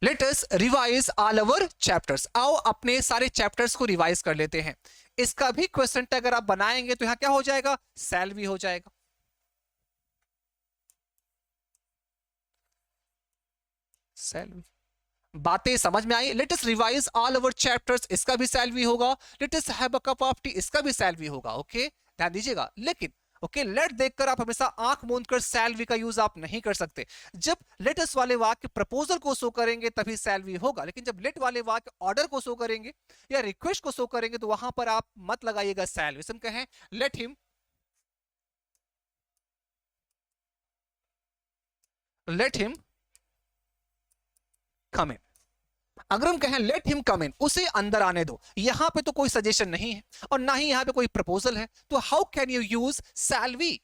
let us revise all our chapters, आओ अपने सारे चैप्टर्स को रिवाइज कर लेते हैं। इसका भी क्वेश्चन टैग अगर आप बनाएंगे तो यहां क्या हो जाएगा, शैल भी हो जाएगा, शैल भी। बातें समझ में आई? Let us revise all our chapters, इसका भी सैलरी होगा। Let us have a cup of tea, इसका भी सैलरी होगा। ओके ध्यान दीजिएगा। लेकिन ओके लेट देखकर आप हमेशा आंख मूंद कर सैलरी का यूज आप नहीं कर सकते। जब लेट अस वाले वाक्य प्रपोजल को शो करेंगे तभी सैलरी होगा, लेकिन जब लेट वाले वाक्य ऑर्डर को शो करेंगे या रिक्वेस्ट को शो करेंगे तो वहां पर आप मत लगाइएगा सैलरी। हम कहें लेट हिम कम इन। अगर हम कहें लेट हिम कम इन, उसे अंदर आने दो, यहां पे तो कोई सजेशन नहीं है और ना ही यहां पे कोई प्रपोजल है, तो how can you use salary?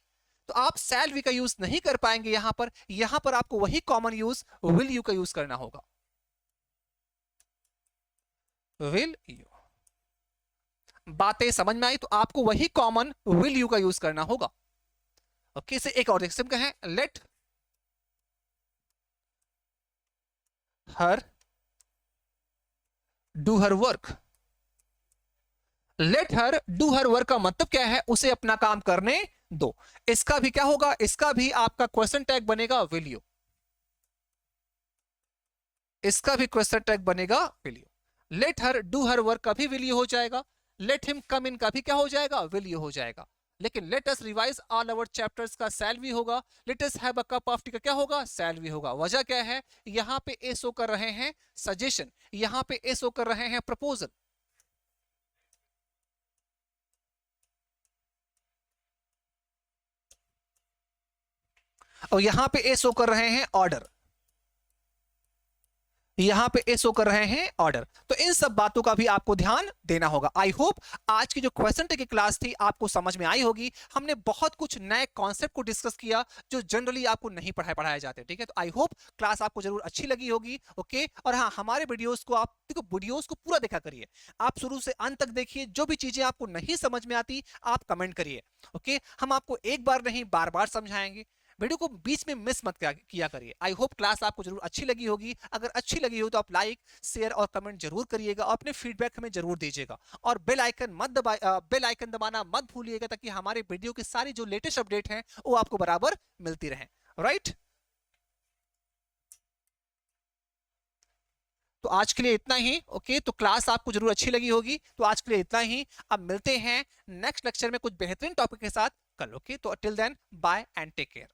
तो आप सैलरी का यूज नहीं कर पाएंगे यहां पर आपको वही कॉमन यूज विल यू का यूज करना होगा, विल यू। बातें समझ में आई? तो आपको वही कॉमन विल यू का यूज करना होगा। ओके से एक और देखते कहें let her do her work, let her do her work का मतलब क्या है, उसे अपना काम करने दो। इसका भी क्या होगा, इसका भी आपका क्वेश्चन टैग बनेगा विल यू, इसका भी क्वेश्चन टैग बनेगा will you. Let her do her work का भी विल यू हो जाएगा, लेट हिम कम इन का भी क्या हो जाएगा, विल यू हो जाएगा। लेकिन let us revise all our chapters का सैल भी होगा, let us have a cup of tea का क्या होगा, सैल भी होगा। वजह क्या है, यहां पे ए शो कर रहे हैं सजेशन, यहां पे ए शो कर रहे हैं प्रपोजल, और यहां पे ए शो कर रहे हैं ऑर्डर, यहां पे ए शो कर रहे हैं ऑर्डर। तो इन सब बातों का भी आपको ध्यान देना होगा। आई होप आज की जो क्वेश्चन की क्लास थी आपको समझ में आई होगी। हमने बहुत कुछ नए कॉन्सेप्ट को डिस्कस किया जो जनरली आपको नहीं पढ़ाए जाते। ठीक है, तो आई होप क्लास आपको जरूर अच्छी लगी होगी। ओके, और हाँ हमारे वीडियोस को आप देखो, वीडियोस को पूरा देखा करिए, आप शुरू से अंत तक देखिए। जो भी चीजें आपको नहीं समझ में आती आप कमेंट करिए। ओके, हम आपको एक बार नहीं बार बार समझाएंगे। वीडियो को बीच में मिस मत किया करिए। आई होप क्लास आपको जरूर अच्छी लगी होगी। अगर अच्छी लगी हो तो आप लाइक, शेयर और कमेंट जरूर करिएगा और अपने फीडबैक हमें जरूर दीजिएगा। और बेल आइकन दबाना मत भूलिएगा, ताकि हमारे वीडियो की सारी जो लेटेस्ट अपडेट हैं वो आपको बराबर मिलती रहे। राइट, तो आज के लिए इतना ही। ओके, तो क्लास आपको जरूर अच्छी लगी होगी। तो आज के लिए इतना ही। अब मिलते हैं नेक्स्ट लेक्चर में कुछ बेहतरीन टॉपिक के साथ कल। ओके, तो till then bye and take care.